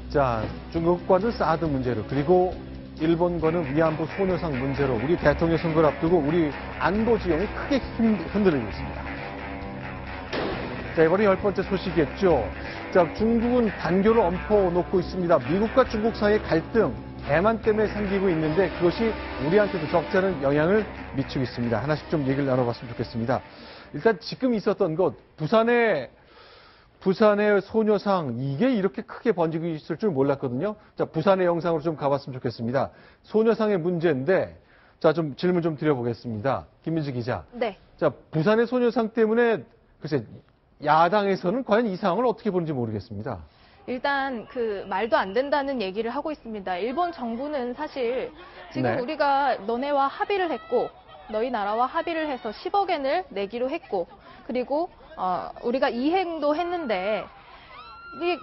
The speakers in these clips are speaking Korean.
자, 중국과는 사드 문제로, 그리고 일본과는 위안부 소녀상 문제로 우리 대통령 선거를 앞두고 우리 안보 지형이 크게 흔들리고 있습니다. 자, 이번에 10번째 소식이었죠. 자, 중국은 단교를 엎어놓고 있습니다. 미국과 중국 사이의 갈등, 대만 때문에 생기고 있는데 그것이 우리한테도 적지 않은 영향을 미치고 있습니다. 하나씩 좀 얘기를 나눠봤으면 좋겠습니다. 일단 지금 있었던 것, 부산의 소녀상, 이게 이렇게 크게 번지고 있을 줄 몰랐거든요. 자, 부산의 영상으로 좀 가봤으면 좋겠습니다. 소녀상의 문제인데, 자, 좀 질문 좀 드려보겠습니다. 김민지 기자. 네. 자, 부산의 소녀상 때문에, 글쎄, 야당에서는 과연 이 상황을 어떻게 보는지 모르겠습니다. 일단 말도 안 된다는 얘기를 하고 있습니다. 일본 정부는 사실 지금 네. 우리가 너네와 합의를 했고 너희 나라와 합의를 해서 10억엔을 내기로 했고 그리고 우리가 이행도 했는데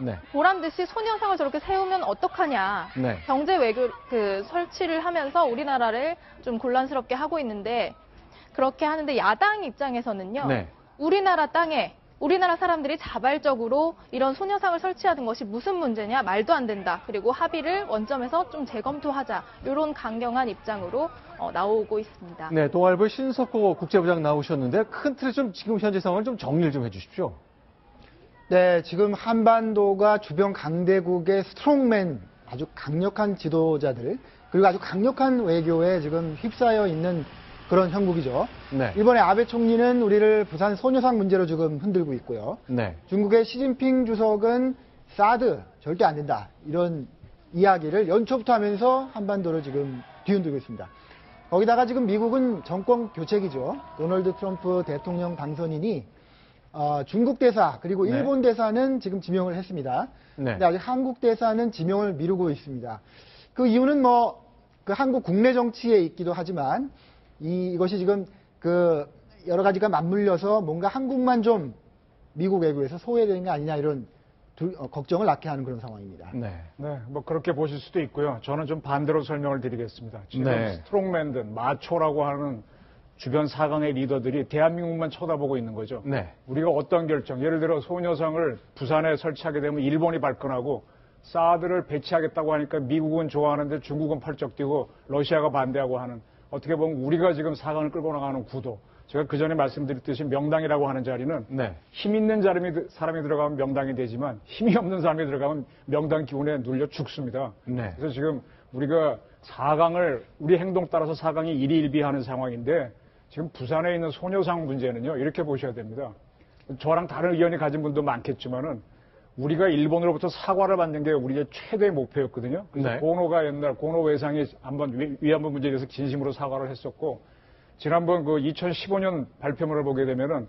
네. 보란 듯이 소녀상을 저렇게 세우면 어떡하냐. 네. 경제 외교 설치를 하면서 우리나라를 좀 곤란스럽게 하고 있는데 그렇게 하는데 야당 입장에서는요. 네. 우리나라 땅에 우리나라 사람들이 자발적으로 이런 소녀상을 설치하는 것이 무슨 문제냐, 말도 안 된다. 그리고 합의를 원점에서 좀 재검토하자. 이런 강경한 입장으로 나오고 있습니다. 네, 동아일보의 신석호 국제부장 나오셨는데 큰 틀에 좀 지금 현재 상황을 좀 정리를 좀 해주십시오. 네, 지금 한반도가 주변 강대국의 스트롱맨, 아주 강력한 지도자들, 그리고 아주 강력한 외교에 지금 휩싸여 있는 그런 형국이죠. 네. 이번에 아베 총리는 우리를 부산 소녀상 문제로 지금 흔들고 있고요. 네. 중국의 시진핑 주석은 사드 절대 안 된다. 이런 이야기를 연초부터 하면서 한반도를 지금 뒤흔들고 있습니다. 거기다가 지금 미국은 정권 교체기죠. 도널드 트럼프 대통령 당선인이 중국 대사 그리고 네. 일본 대사는 지금 지명을 했습니다. 네. 근데 아직 한국 대사는 지명을 미루고 있습니다. 그 이유는 그 한국 국내 정치에 있기도 하지만 이것이 지금 여러 가지가 맞물려서 뭔가 한국만 좀 미국 외교에서 소외되는 게 아니냐 이런 걱정을 낳게 하는 그런 상황입니다. 네. 네, 뭐 그렇게 보실 수도 있고요. 저는 좀 반대로 설명을 드리겠습니다. 지금 네. 스트롱맨들, 마초라고 하는 주변 사강의 리더들이 대한민국만 쳐다보고 있는 거죠. 네. 우리가 어떤 결정, 예를 들어 소녀상을 부산에 설치하게 되면 일본이 발끈하고 사드를 배치하겠다고 하니까 미국은 좋아하는데 중국은 펄쩍 뛰고 러시아가 반대하고 하는, 어떻게 보면 우리가 지금 사강을 끌고 나가는 구도. 제가 그 전에 말씀드렸듯이 명당이라고 하는 자리는 네. 힘 있는 사람이 들어가면 명당이 되지만 힘이 없는 사람이 들어가면 명당 기운에 눌려 죽습니다. 네. 그래서 지금 우리가 우리 행동 따라서 4강이 일희일비하는 상황인데 지금 부산에 있는 소녀상 문제는요, 이렇게 보셔야 됩니다. 저랑 다른 의견이 가진 분도 많겠지만은 우리가 일본으로부터 사과를 받는 게 우리의 최대 목표였거든요. 그래서 네. 고노 외상이 한번 위안부 문제에 대해서 진심으로 사과를 했었고, 지난번 2015년 발표문을 보게 되면은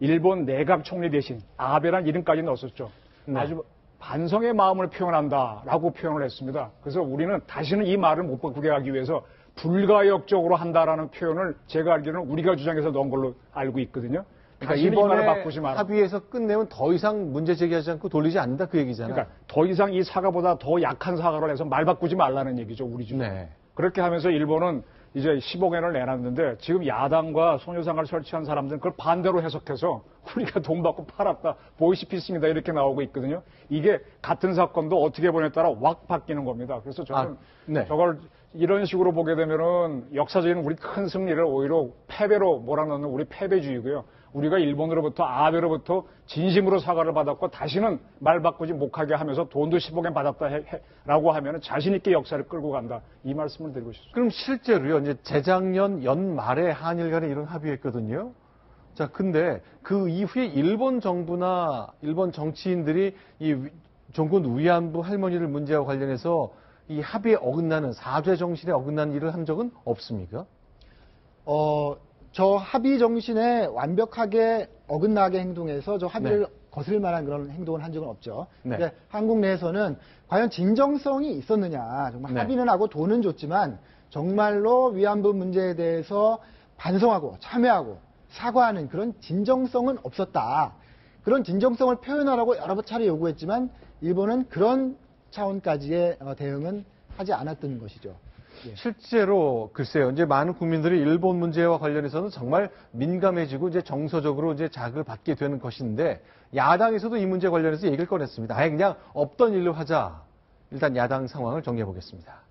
일본 내각 총리 대신 아베란 이름까지 넣었었죠. 네. 아주 반성의 마음을 표현한다라고 표현을 했습니다. 그래서 우리는 다시는 이 말을 못 바꾸게 하기 위해서 불가역적으로 한다라는 표현을 제가 알기로는 우리가 주장해서 넣은 걸로 알고 있거든요. 그러니까 이번에 합의해서 끝내면 더 이상 문제 제기하지 않고 돌리지 않는다 그 얘기잖아요. 그러니까 더 이상 이 사과보다 더 약한 사과를 해서 말 바꾸지 말라는 얘기죠, 우리 중에. 네. 그렇게 하면서 일본은 이제 10억엔을 내놨는데 지금 야당과 소녀상을 설치한 사람들은 그걸 반대로 해석해서 우리가 돈 받고 팔았다, 보이시피스입니다 이렇게 나오고 있거든요. 이게 같은 사건도 어떻게 보냐에 따라 확 바뀌는 겁니다. 그래서 저는 네. 저걸 이런 식으로 보게 되면은 역사적인 우리 큰 승리를 오히려 패배로 몰아넣는 우리 패배주의고요. 우리가 일본으로부터 아베로부터 진심으로 사과를 받았고 다시는 말 바꾸지 못하게 하면서 돈도 10억엔 받았다라고 하면은 자신 있게 역사를 끌고 간다. 이 말씀을 드리고 싶습니다. 그럼 실제로요, 이제 재작년 연말에 한일 간에 이런 합의했거든요. 자, 근데 그 이후에 일본 정부나 일본 정치인들이 이 종군 위안부 할머니들 문제와 관련해서 이 합의에 어긋나는 사죄 정신에 어긋나는 일을 한 적은 없습니까? 저 합의 정신에 완벽하게 어긋나게 행동해서 저 합의를 네. 거스를 만한 그런 행동을 한 적은 없죠. 네. 근데 한국 내에서는 과연 진정성이 있었느냐. 정말 네. 합의는 하고 돈은 줬지만 정말로 위안부 문제에 대해서 반성하고 참여하고 사과하는 그런 진정성은 없었다. 그런 진정성을 표현하라고 여러 차례 요구했지만 일본은 그런 차원까지의 대응은 하지 않았던 것이죠. 예. 실제로 글쎄요, 이제 많은 국민들이 일본 문제와 관련해서는 정말 민감해지고 이제 정서적으로 이제 자극을 받게 되는 것인데 야당에서도 이 문제 관련해서 얘기를 꺼냈습니다. 아예 그냥 없던 일로 하자. 일단 야당 상황을 정리해 보겠습니다.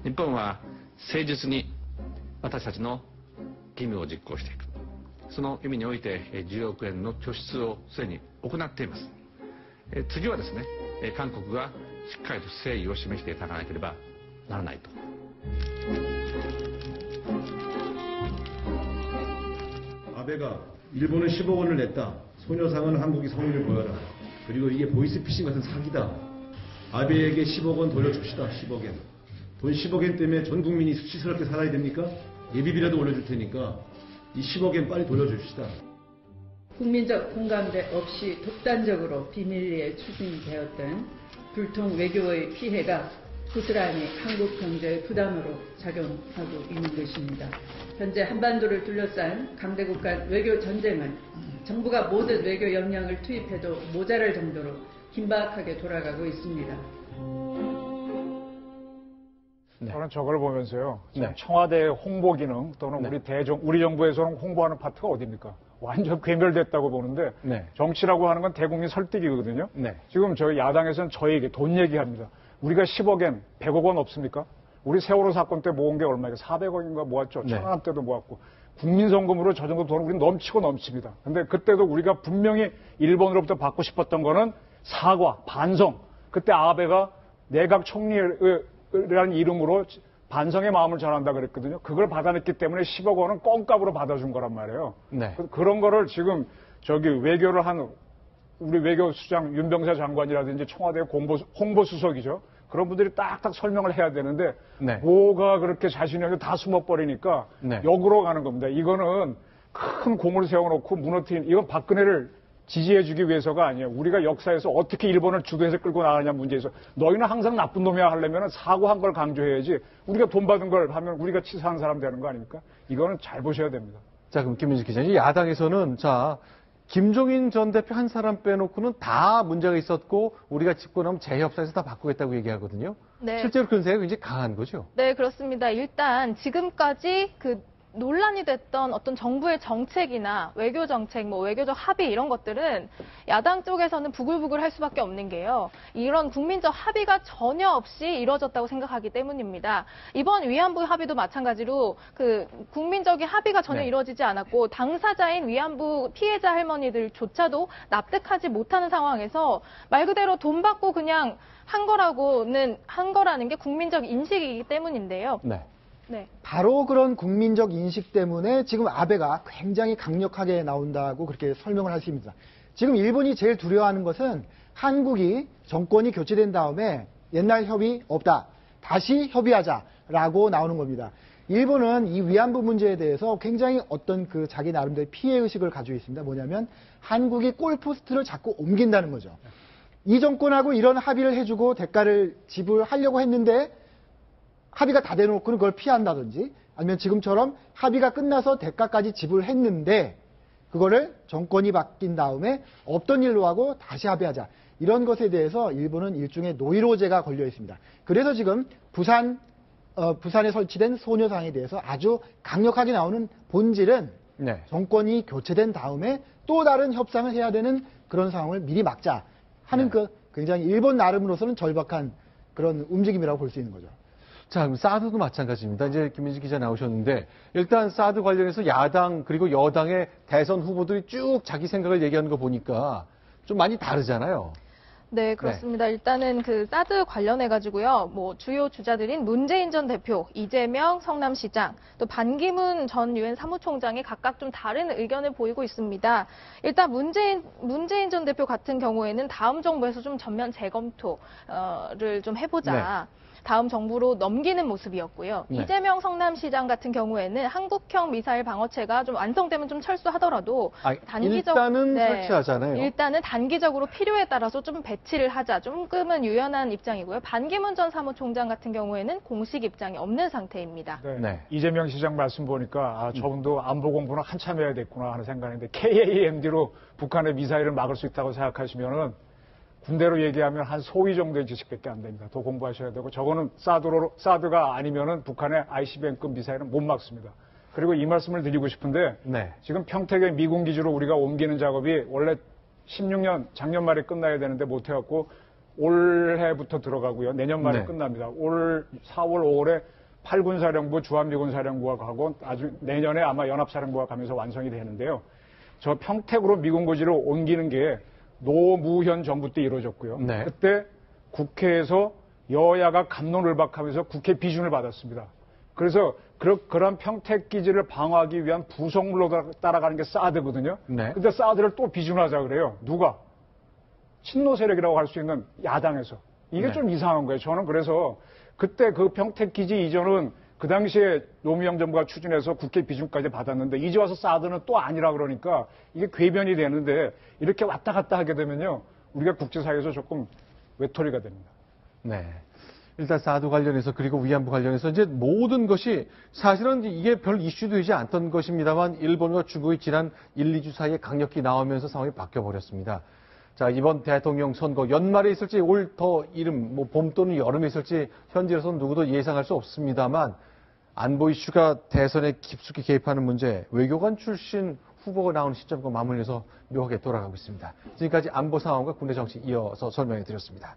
日本は誠実に私たちの義務を実行していく。その意味において10億円の拠出をすでに行っています。次はですね、韓国がしっかりと誠意を示していただかなければならないと。 아베가 일본은 10억 원을 냈다. 소녀상은 한국이 성의를 보여라. 그리고 이게 보이스피싱 같은 사기다. 아베에게 10억 원 돌려줍시다. 10억 엔. 돈 10억 엔 때문에 전 국민이 수치스럽게 살아야 됩니까? 예비비라도 올려줄 테니까 이 10억 엔 빨리 돌려줍시다. 국민적 공감대 없이 독단적으로 비밀리에 추진되었던 불통 외교의 피해가 고스란히 한국 경제의 부담으로 작용하고 있는 것입니다. 현재 한반도를 둘러싼 강대국 간 외교 전쟁은 정부가 모든 외교 역량을 투입해도 모자랄 정도로 긴박하게 돌아가고 있습니다. 네. 저는 저걸 보면서요. 네. 청와대 홍보 기능 또는 네. 우리 정부에서는 홍보하는 파트가 어디입니까? 완전 괴멸됐다고 보는데 네. 정치라고 하는 건 대국민 설득이거든요. 네. 지금 저희 야당에서는 저에게 돈 얘기합니다. 우리가 10억엔 100억 원 없습니까? 우리 세월호 사건 때 모은 게 얼마예요? 400억인가 모았죠. 네. 천안함 때도 모았고. 국민성금으로 저 정도 돈은 우리 넘치고 넘칩니다. 근데 그때도 우리가 분명히 일본으로부터 받고 싶었던 거는 사과, 반성. 그때 아베가 내각 총리라는 이름으로 반성의 마음을 전한다 그랬거든요. 그걸 받아냈기 때문에 10억 원은 껌값으로 받아준 거란 말이에요. 네. 그런 거를 지금 저기 외교를 한 우리 외교수장 윤병사 장관이라든지 청와대 홍보수석이죠. 그런 분들이 딱딱 설명을 해야 되는데 네. 뭐가 그렇게 자신이 여기 다 숨어버리니까 네. 역으로 가는 겁니다. 이거는 큰 공을 세워놓고 무너뜨린 이건 박근혜를 지지해주기 위해서가 아니에요. 우리가 역사에서 어떻게 일본을 주도해서 끌고 나가냐 문제에서 너희는 항상 나쁜 놈이야 하려면 사고한 걸 강조해야지 우리가 돈 받은 걸 하면 우리가 치사한 사람 되는 거 아닙니까? 이거는 잘 보셔야 됩니다. 자, 그럼 김민식 기자님, 야당에서는 김종인 전 대표 한 사람 빼놓고는 다 문제가 있었고 우리가 집권하면 재협상에서 다 바꾸겠다고 얘기하거든요. 네. 실제로 그런 생각이 굉장히 강한 거죠. 네, 그렇습니다. 일단 지금까지 논란이 됐던 어떤 정부의 정책이나 외교 정책, 외교적 합의 이런 것들은 야당 쪽에서는 부글부글 할 수밖에 없는 게요. 이런 국민적 합의가 전혀 없이 이루어졌다고 생각하기 때문입니다. 이번 위안부 합의도 마찬가지로 국민적인 합의가 전혀 네. 이루어지지 않았고 당사자인 위안부 피해자 할머니들조차도 납득하지 못하는 상황에서 말 그대로 돈 받고 그냥 한 거라는 게 국민적 인식이기 때문인데요. 네. 네. 바로 그런 국민적 인식 때문에 지금 아베가 굉장히 강력하게 나온다고 그렇게 설명을 할 수 있습니다. 지금 일본이 제일 두려워하는 것은 한국이 정권이 교체된 다음에 옛날 협의 없다. 다시 협의하자라고 나오는 겁니다. 일본은 이 위안부 문제에 대해서 굉장히 어떤 자기 나름대로 피해의식을 가지고 있습니다. 뭐냐면 한국이 골포스트를 자꾸 옮긴다는 거죠. 이 정권하고 이런 합의를 해주고 대가를 지불하려고 했는데 합의가 다 돼놓고는 그걸 피한다든지 아니면 지금처럼 합의가 끝나서 대가까지 지불했는데 그거를 정권이 바뀐 다음에 없던 일로 하고 다시 합의하자. 이런 것에 대해서 일본은 일종의 노이로제가 걸려 있습니다. 그래서 지금 부산에 설치된 소녀상에 대해서 아주 강력하게 나오는 본질은 네. 정권이 교체된 다음에 또 다른 협상을 해야 되는 그런 상황을 미리 막자 하는 네. 굉장히 일본 나름으로서는 절박한 그런 움직임이라고 볼 수 있는 거죠. 자, 그럼 사드도 마찬가지입니다. 이제 김민식 기자 나오셨는데 일단 사드 관련해서 야당 그리고 여당의 대선 후보들이 쭉 자기 생각을 얘기하는 거 보니까 좀 많이 다르잖아요. 네, 그렇습니다. 일단은 사드 관련해가지고요, 주요 주자들인 문재인 전 대표, 이재명 성남시장, 또 반기문 전 유엔 사무총장이 각각 좀 다른 의견을 보이고 있습니다. 일단 문재인 전 대표 같은 경우에는 다음 정부에서 좀 전면 재검토를 좀 해보자. 네. 다음 정부로 넘기는 모습이었고요. 네. 이재명 성남시장 같은 경우에는 한국형 미사일 방어체가 좀 완성되면 좀 철수하더라도 일단은 설치하잖아요. 일단은 단기적으로 필요에 따라서 좀 배치를 하자. 조금은 유연한 입장이고요. 반기문 전 사무총장 같은 경우에는 공식 입장이 없는 상태입니다. 네. 네. 이재명 시장 말씀 보니까 저분도 안보 공부는 한참 해야 됐구나 하는 생각인데 KAMD로 북한의 미사일을 막을 수 있다고 생각하시면은 군대로 얘기하면 한 소위 정도의 지식밖에 안 됩니다. 더 공부하셔야 되고 저거는 사드가 아니면은 북한의 ICBM급 미사일은 못 막습니다. 그리고 이 말씀을 드리고 싶은데 네. 지금 평택의 미군 기지로 우리가 옮기는 작업이 원래 16년 작년 말에 끝나야 되는데 못 해갖고 올해부터 들어가고요. 내년 말에 네. 끝납니다. 올 4월, 5월에 8군사령부, 주한미군사령부가 가고 아주 내년에 아마 연합사령부가 가면서 완성이 되는데요. 저 평택으로 미군 고지를 옮기는 게 노무현 정부 때 이루어졌고요. 네. 그때 국회에서 여야가 갑론을박하면서 국회 비준을 받았습니다. 그래서 그런 평택 기지를 방어하기 위한 부속물로 따라가는 게 사드거든요. 네. 근데 사드를 또 비준하자 그래요. 누가? 친노 세력이라고 할 수 있는 야당에서. 이게 네. 좀 이상한 거예요. 저는 그래서 그때 그 평택 기지 이전은 그 당시에 노무현 정부가 추진해서 국회 비준까지 받았는데 이제 와서 사드는 또 아니라 그러니까 이게 궤변이 되는데 이렇게 왔다 갔다 하게 되면요. 우리가 국제사회에서 조금 외톨이가 됩니다. 네. 일단 사드 관련해서 그리고 위안부 관련해서 이제 모든 것이 사실은 이게 별 이슈도 되지 않던 것입니다만 일본과 중국이 지난 1, 2주 사이에 강력히 나오면서 상황이 바뀌어버렸습니다. 자, 이번 대통령 선거 연말에 있을지 올 더 이름, 봄 또는 여름에 있을지 현지에서는 누구도 예상할 수 없습니다만 안보 이슈가 대선에 깊숙이 개입하는 문제, 외교관 출신 후보가 나오는 시점과 맞물려서 묘하게 돌아가고 있습니다. 지금까지 안보 상황과 군대 정치 이어서 설명해 드렸습니다.